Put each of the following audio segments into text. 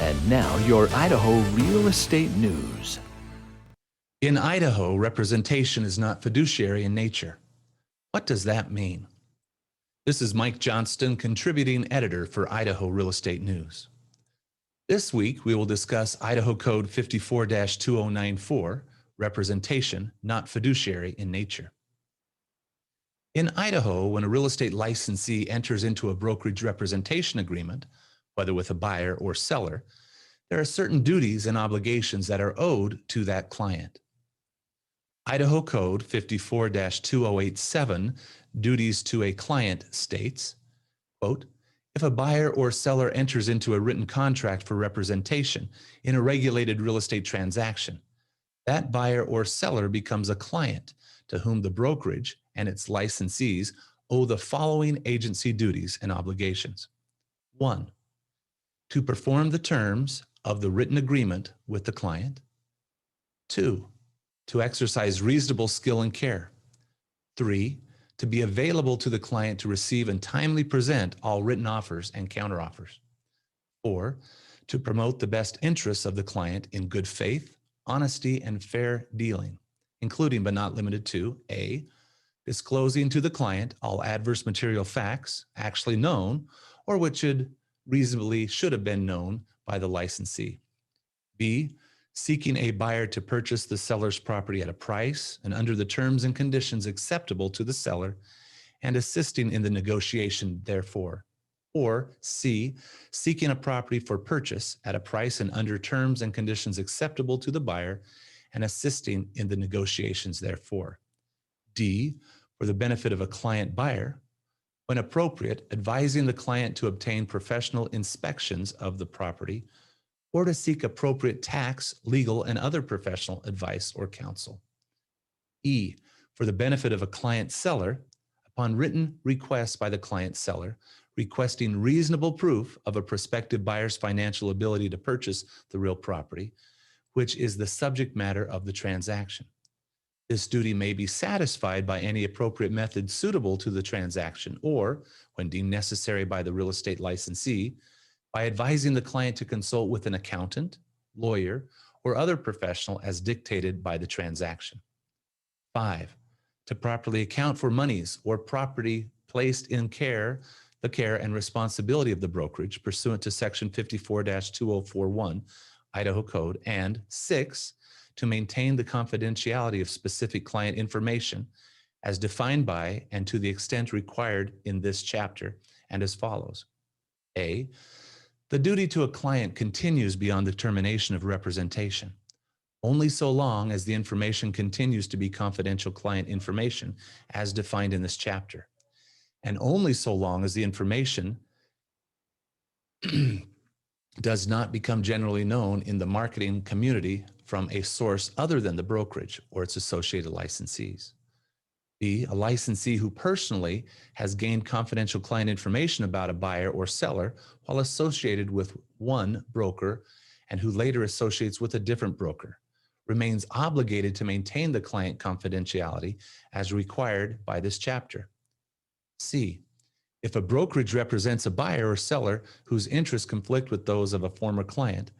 And now your Idaho Real Estate News. In Idaho, representation is not fiduciary in nature. What does that mean? This is Mike Johnston, contributing editor for Idaho Real Estate News. This week, we will discuss Idaho Code 54-2094, representation, not fiduciary in nature. In Idaho, when a real estate licensee enters into a brokerage representation agreement, whether with a buyer or seller, there are certain duties and obligations that are owed to that client. Idaho Code 54-2087, duties to a client, states, quote, if a buyer or seller enters into a written contract for representation in a regulated real estate transaction, that buyer or seller becomes a client to whom the brokerage and its licensees owe the following agency duties and obligations. 1. To perform the terms of the written agreement with the client. 2. To exercise reasonable skill and care. 3. To be available to the client to receive and timely present all written offers and counteroffers. 4. To promote the best interests of the client in good faith, honesty, and fair dealing, including but not limited to A. Disclosing to the client all adverse material facts actually known or which should have been known by the licensee. B. Seeking a buyer to purchase the seller's property at a price and under the terms and conditions acceptable to the seller and assisting in the negotiation therefore. Or C. Seeking a property for purchase at a price and under terms and conditions acceptable to the buyer and assisting in the negotiations therefore. D. For the benefit of a client buyer, when appropriate, advising the client to obtain professional inspections of the property or to seek appropriate tax, legal, and other professional advice or counsel. E. For the benefit of a client seller, upon written request by the client seller, requesting reasonable proof of a prospective buyer's financial ability to purchase the real property, which is the subject matter of the transaction. This duty may be satisfied by any appropriate method suitable to the transaction or, when deemed necessary by the real estate licensee, by advising the client to consult with an accountant, lawyer, or other professional as dictated by the transaction. 5. To properly account for monies or property placed in the care and responsibility of the brokerage pursuant to Section 54-2041 Idaho Code, and 6. To maintain the confidentiality of specific client information as defined by and to the extent required in this chapter and as follows. A. The duty to a client continues beyond the termination of representation, only so long as the information continues to be confidential client information as defined in this chapter, and only so long as the information does not become generally known in the marketing community from a source other than the brokerage or its associated licensees. B. A licensee who personally has gained confidential client information about a buyer or seller while associated with one broker and who later associates with a different broker remains obligated to maintain the client confidentiality as required by this chapter. C. If a brokerage represents a buyer or seller whose interests conflict with those of a former client,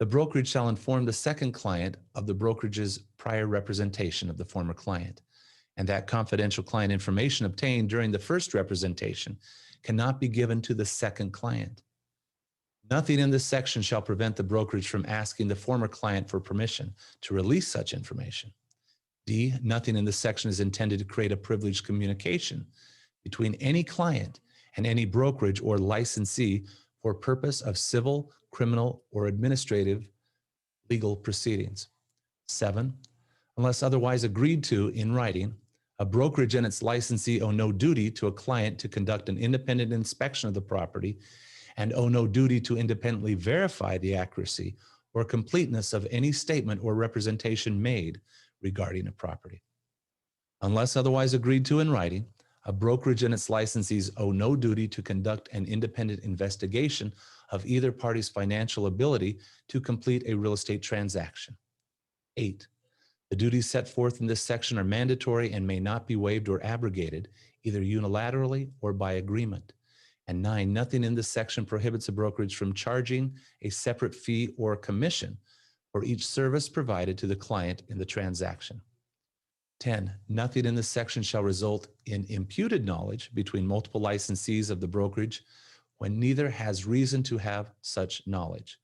the brokerage shall inform the second client of the brokerage's prior representation of the former client, and that confidential client information obtained during the first representation cannot be given to the second client. Nothing in this section shall prevent the brokerage from asking the former client for permission to release such information. D. Nothing in this section is intended to create a privileged communication between any client and any brokerage or licensee for purpose of civil, criminal, or administrative legal proceedings. 7. Unless otherwise agreed to in writing, a brokerage and its licensee owe no duty to a client to conduct an independent inspection of the property and owe no duty to independently verify the accuracy or completeness of any statement or representation made regarding a property. Unless otherwise agreed to in writing, a brokerage and its licensees owe no duty to conduct an independent investigation of either party's financial ability to complete a real estate transaction. 8. The duties set forth in this section are mandatory and may not be waived or abrogated, either unilaterally or by agreement, And 9, nothing in this section prohibits a brokerage from charging a separate fee or commission for each service provided to the client in the transaction. 10, nothing in this section shall result in imputed knowledge between multiple licensees of the brokerage when neither has reason to have such knowledge.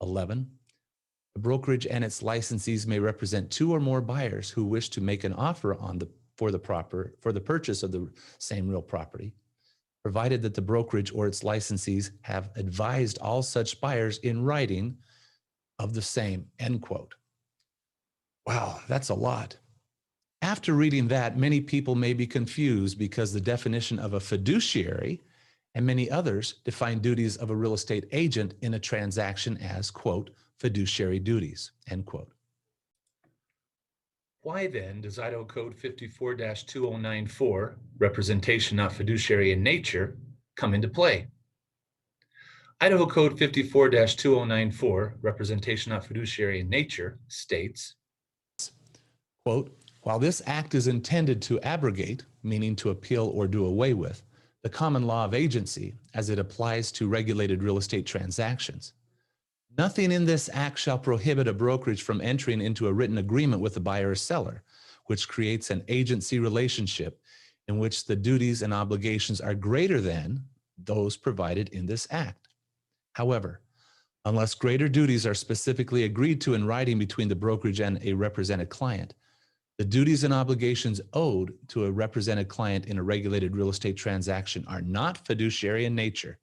11, the brokerage and its licensees may represent 2 or more buyers who wish to make an offer for the purchase of the same real property, provided that the brokerage or its licensees have advised all such buyers in writing of the same, end quote. Wow, that's a lot. After reading that, many people may be confused because the definition of a fiduciary and many others define duties of a real estate agent in a transaction as, quote, fiduciary duties, end quote. Why then does Idaho Code 54-2094, representation not fiduciary in nature, come into play? Idaho Code 54-2094, representation not fiduciary in nature, states, quote, while this act is intended to abrogate, meaning to appeal or do away with, the common law of agency as it applies to regulated real estate transactions, nothing in this act shall prohibit a brokerage from entering into a written agreement with the buyer or seller, which creates an agency relationship in which the duties and obligations are greater than those provided in this act. However, unless greater duties are specifically agreed to in writing between the brokerage and a represented client, the duties and obligations owed to a represented client in a regulated real estate transaction are not fiduciary in nature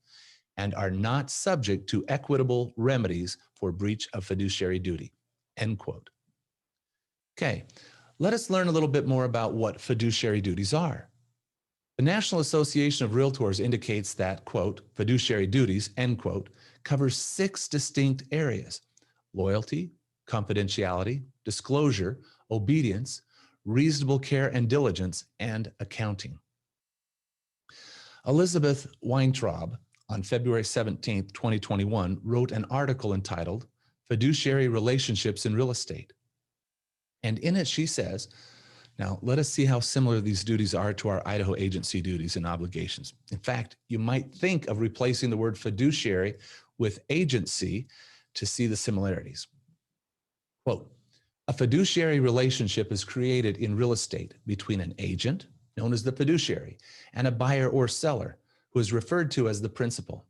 and are not subject to equitable remedies for breach of fiduciary duty, end quote. Okay, let us learn a little bit more about what fiduciary duties are. The National Association of Realtors indicates that, quote, fiduciary duties, end quote, covers 6 distinct areas: loyalty, confidentiality, disclosure, obedience, reasonable care and diligence, and accounting. Elizabeth Weintraub, on February 17, 2021, wrote an article entitled Fiduciary Relationships in Real Estate. And in it, she says, now let us see how similar these duties are to our Idaho agency duties and obligations. In fact, you might think of replacing the word fiduciary with agency to see the similarities. Quote, a fiduciary relationship is created in real estate between an agent, known as the fiduciary, and a buyer or seller, who is referred to as the principal.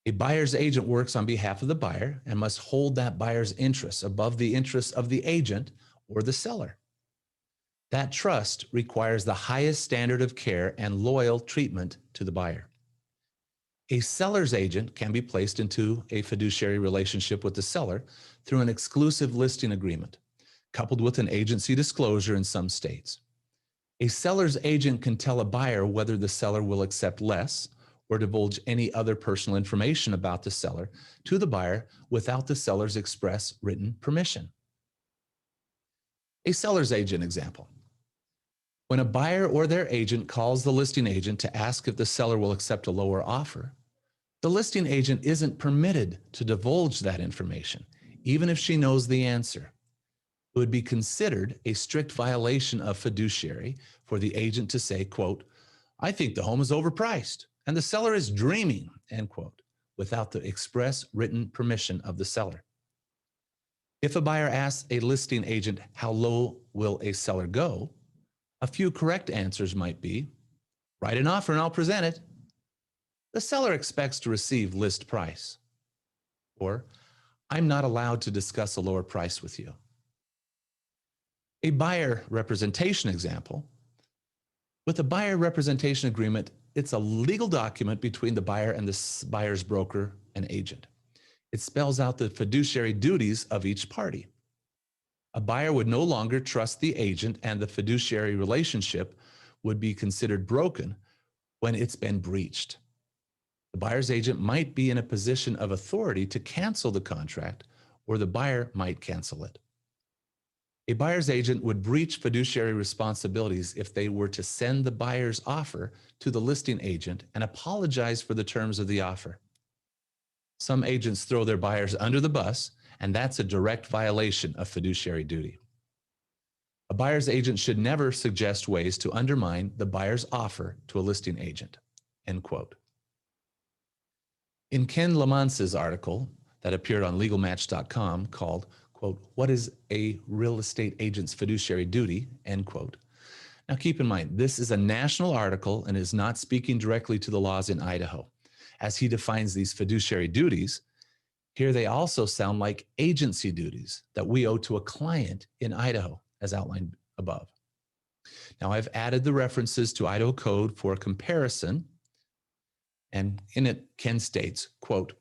A buyer's agent works on behalf of the buyer and must hold that buyer's interests above the interests of the agent or the seller. That trust requires the highest standard of care and loyal treatment to the buyer. A seller's agent can be placed into a fiduciary relationship with the seller through an exclusive listing agreement, coupled with an agency disclosure in some states. A seller's agent can tell a buyer whether the seller will accept less or divulge any other personal information about the seller to the buyer without the seller's express written permission. A seller's agent example. When a buyer or their agent calls the listing agent to ask if the seller will accept a lower offer, the listing agent isn't permitted to divulge that information, even if she knows the answer. It would be considered a strict violation of fiduciary for the agent to say, quote, I think the home is overpriced and the seller is dreaming, end quote, without the express written permission of the seller. If a buyer asks a listing agent, how low will a seller go? A few correct answers might be, write an offer and I'll present it. The seller expects to receive list price. Or, I'm not allowed to discuss a lower price with you. A buyer representation example. With a buyer representation agreement, it's a legal document between the buyer and the buyer's broker and agent. It spells out the fiduciary duties of each party. A buyer would no longer trust the agent, and the fiduciary relationship would be considered broken when it's been breached. The buyer's agent might be in a position of authority to cancel the contract, or the buyer might cancel it. A buyer's agent would breach fiduciary responsibilities if they were to send the buyer's offer to the listing agent and apologize for the terms of the offer. Some agents throw their buyers under the bus, and that's a direct violation of fiduciary duty. A buyer's agent should never suggest ways to undermine the buyer's offer to a listing agent, end quote. In Ken Lamance's article that appeared on legalmatch.com called, quote, "What is a real estate agent's fiduciary duty?" End quote. Now keep in mind, this is a national article and is not speaking directly to the laws in Idaho. As he defines these fiduciary duties, here they also sound like agency duties that we owe to a client in Idaho, as outlined above. Now I've added the references to Idaho Code for comparison, and in it, Ken states, quote,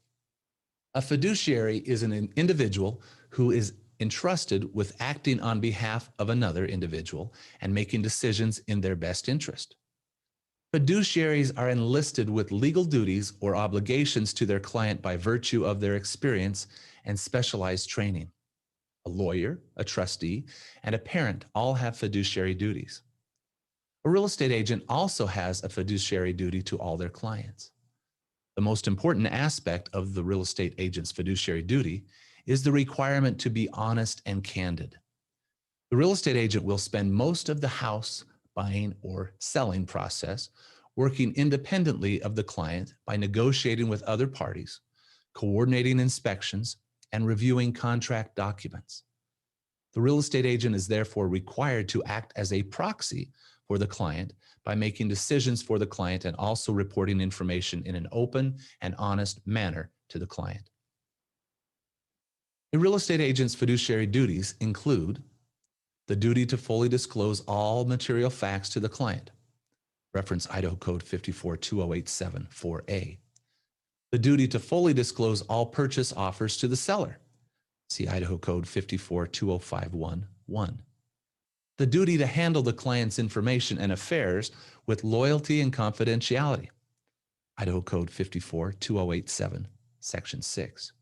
"A fiduciary is an individual who is entrusted with acting on behalf of another individual and making decisions in their best interest. Fiduciaries are enlisted with legal duties or obligations to their client by virtue of their experience and specialized training. A lawyer, a trustee, and a parent all have fiduciary duties. A real estate agent also has a fiduciary duty to all their clients. The most important aspect of the real estate agent's fiduciary duty is the requirement to be honest and candid. The real estate agent will spend most of the house buying or selling process working independently of the client by negotiating with other parties, coordinating inspections, and reviewing contract documents. The real estate agent is therefore required to act as a proxy for the client by making decisions for the client and also reporting information in an open and honest manner to the client. A real estate agent's fiduciary duties include the duty to fully disclose all material facts to the client, reference Idaho Code 54-2087 4A. The duty to fully disclose all purchase offers to the seller, see Idaho Code 54-2051 1. The duty to handle the client's information and affairs with loyalty and confidentiality, Idaho Code 54-2087 Section 6.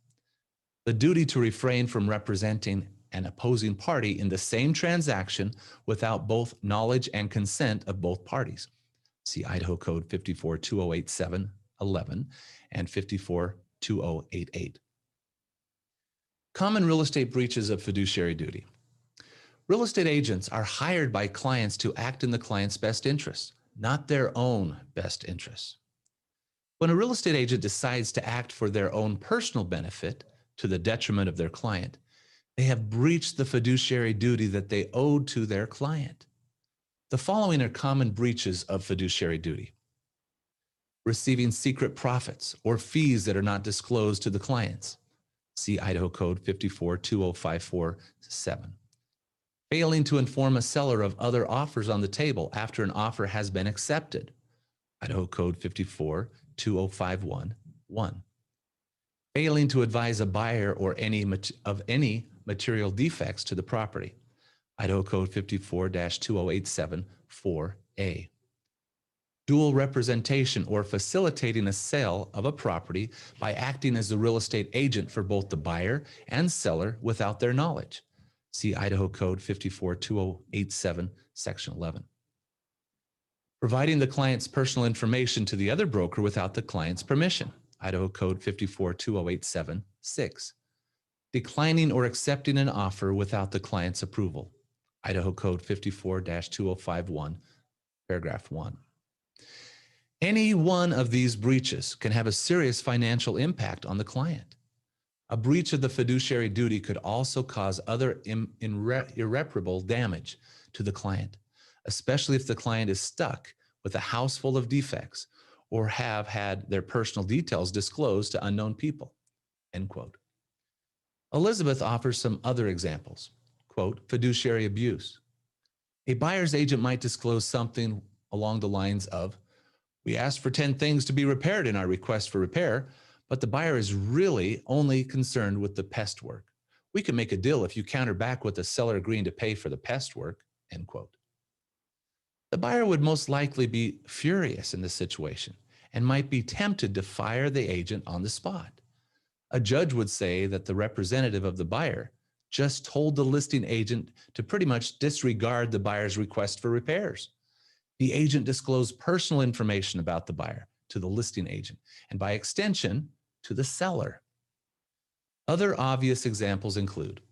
The duty to refrain from representing an opposing party in the same transaction without both knowledge and consent of both parties. See Idaho Code 54-2087 11 and 54-2088. Common real estate breaches of fiduciary duty. Real estate agents are hired by clients to act in the client's best interests, not their own best interests. When a real estate agent decides to act for their own personal benefit to the detriment of their client, they have breached the fiduciary duty that they owed to their client. The following are common breaches of fiduciary duty: receiving secret profits or fees that are not disclosed to the clients. See Idaho Code 54-2054 7. Failing to inform a seller of other offers on the table after an offer has been accepted. Idaho Code 54-2051 1. Failing to advise a buyer or any material defects to the property. Idaho Code 54-2087 4A. Dual representation or facilitating a sale of a property by acting as the real estate agent for both the buyer and seller without their knowledge. See Idaho Code 54-2087 Section 11. Providing the client's personal information to the other broker without the client's permission. Idaho Code 54-2087 6. Declining or accepting an offer without the client's approval. Idaho Code 54-2051, paragraph 1. Any one of these breaches can have a serious financial impact on the client. A breach of the fiduciary duty could also cause other irreparable damage to the client, especially if the client is stuck with a house full of defects or have had their personal details disclosed to unknown people, end quote. Elizabeth offers some other examples. Quote, fiduciary abuse. A buyer's agent might disclose something along the lines of, "We asked for 10 things to be repaired in our request for repair, but the buyer is really only concerned with the pest work. We can make a deal if you counter back with the seller agreeing to pay for the pest work," end quote. The buyer would most likely be furious in this situation and might be tempted to fire the agent on the spot. A judge would say that the representative of the buyer just told the listing agent to pretty much disregard the buyer's request for repairs. The agent disclosed personal information about the buyer to the listing agent and by extension to the seller. Other obvious examples include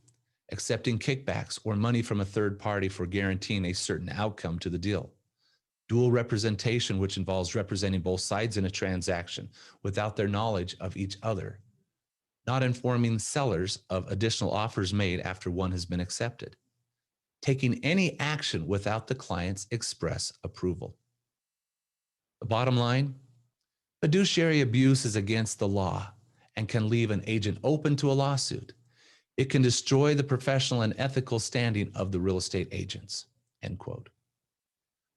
accepting kickbacks or money from a third party for guaranteeing a certain outcome to the deal, dual representation, which involves representing both sides in a transaction without their knowledge of each other, not informing sellers of additional offers made after one has been accepted, taking any action without the client's express approval. The bottom line, fiduciary abuse is against the law and can leave an agent open to a lawsuit. It can destroy the professional and ethical standing of the real estate agents, end quote.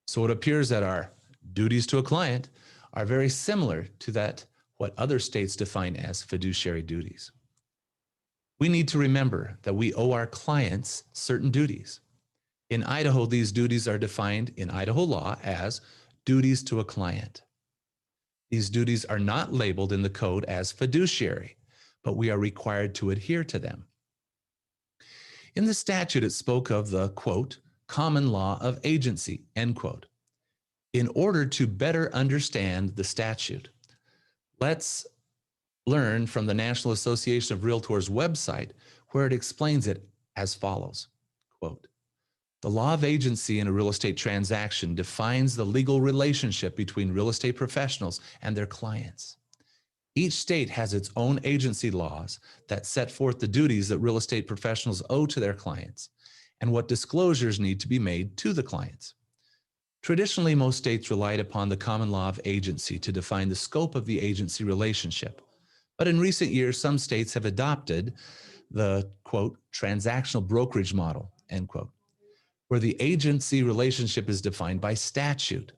So it appears that our duties to a client are very similar to that what other states define as fiduciary duties. We need to remember that we owe our clients certain duties. In Idaho, these duties are defined in Idaho law as duties to a client. These duties are not labeled in the code as fiduciary, but we are required to adhere to them. In the statute, it spoke of the, quote, common law of agency, end quote. In order to better understand the statute, let's learn from the National Association of Realtors website, where it explains it as follows, quote, the law of agency in a real estate transaction defines the legal relationship between real estate professionals and their clients. Each state has its own agency laws that set forth the duties that real estate professionals owe to their clients and what disclosures need to be made to the clients. Traditionally, most states relied upon the common law of agency to define the scope of the agency relationship. But in recent years, some states have adopted the, quote, transactional brokerage model, end quote, where the agency relationship is defined by statute.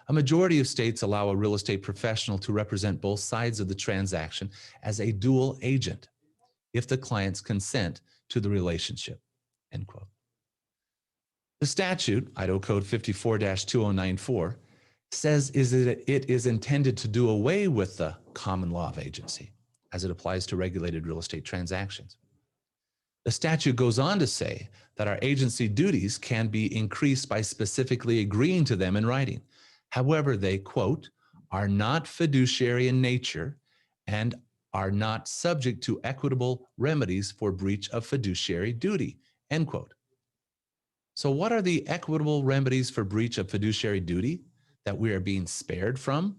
A majority of states allow a real estate professional to represent both sides of the transaction as a dual agent if the clients consent to the relationship, end quote. The statute, Idaho Code 54-2094, says that it is intended to do away with the common law of agency as it applies to regulated real estate transactions. The statute goes on to say that our agency duties can be increased by specifically agreeing to them in writing. However, they, quote, are not fiduciary in nature and are not subject to equitable remedies for breach of fiduciary duty, end quote. So what are the equitable remedies for breach of fiduciary duty that we are being spared from?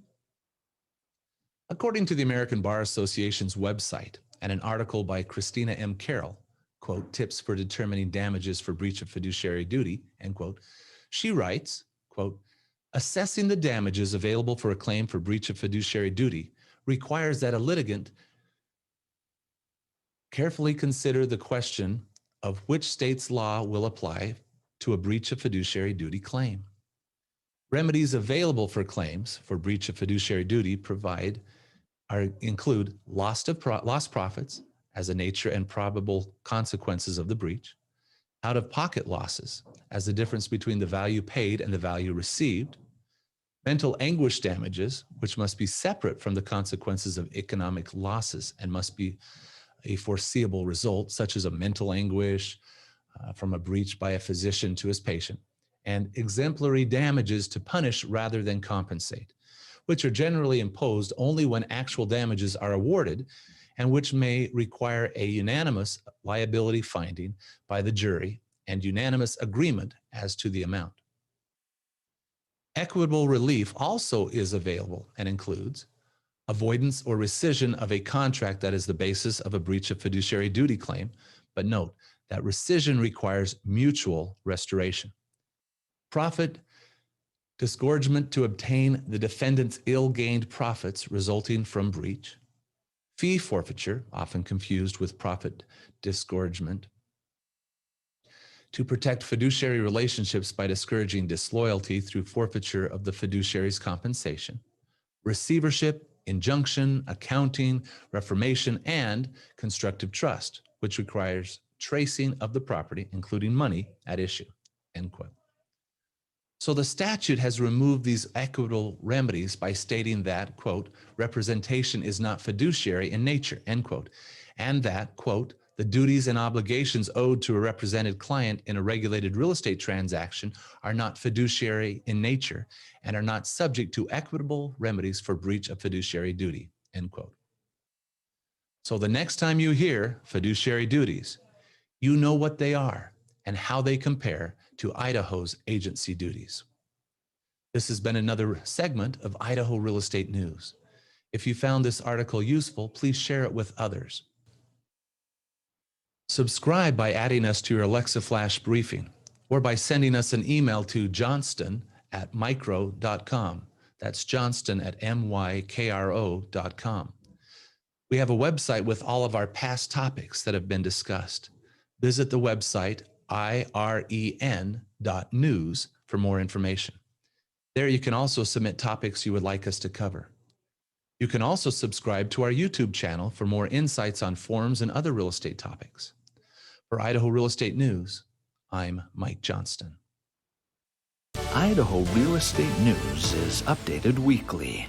According to the American Bar Association's website and an article by Christina M. Carroll, quote, tips for determining damages for breach of fiduciary duty, end quote, she writes, quote, assessing the damages available for a claim for breach of fiduciary duty requires that a litigant carefully consider the question of which state's law will apply to a breach of fiduciary duty claim. Remedies available for claims for breach of fiduciary duty include lost profits as a nature and probable consequences of the breach, out-of-pocket losses as the difference between the value paid and the value received, mental anguish damages, which must be separate from the consequences of economic losses and must be a foreseeable result, such as a mental anguish from a breach by a physician to his patient, and exemplary damages to punish rather than compensate, which are generally imposed only when actual damages are awarded and which may require a unanimous liability finding by the jury and unanimous agreement as to the amount. Equitable relief also is available and includes avoidance or rescission of a contract that is the basis of a breach of fiduciary duty claim, but note that rescission requires mutual restoration. Profit disgorgement to obtain the defendant's ill-gained profits resulting from breach. Fee forfeiture, often confused with profit disgorgement, to protect fiduciary relationships by discouraging disloyalty through forfeiture of the fiduciary's compensation. Receivership, injunction, accounting, reformation, and constructive trust, which requires tracing of the property, including money, at issue, end quote. So the statute has removed these equitable remedies by stating that, quote, representation is not fiduciary in nature, end quote, and that, quote, the duties and obligations owed to a represented client in a regulated real estate transaction are not fiduciary in nature and are not subject to equitable remedies for breach of fiduciary duty, end quote. So the next time you hear fiduciary duties, you know what they are and how they compare to Idaho's agency duties. This has been another segment of Idaho Real Estate News. If you found this article useful, please share it with others. Subscribe by adding us to your Alexa Flash briefing or by sending us an email to johnston@micro.com. That's Johnston at mykro.com. We have a website with all of our past topics that have been discussed. Visit the website IREN.news for more information. There you can also submit topics you would like us to cover. You can also subscribe to our YouTube channel for more insights on forms and other real estate topics. For Idaho Real Estate News, I'm Mike Johnston. Idaho Real Estate News is updated weekly.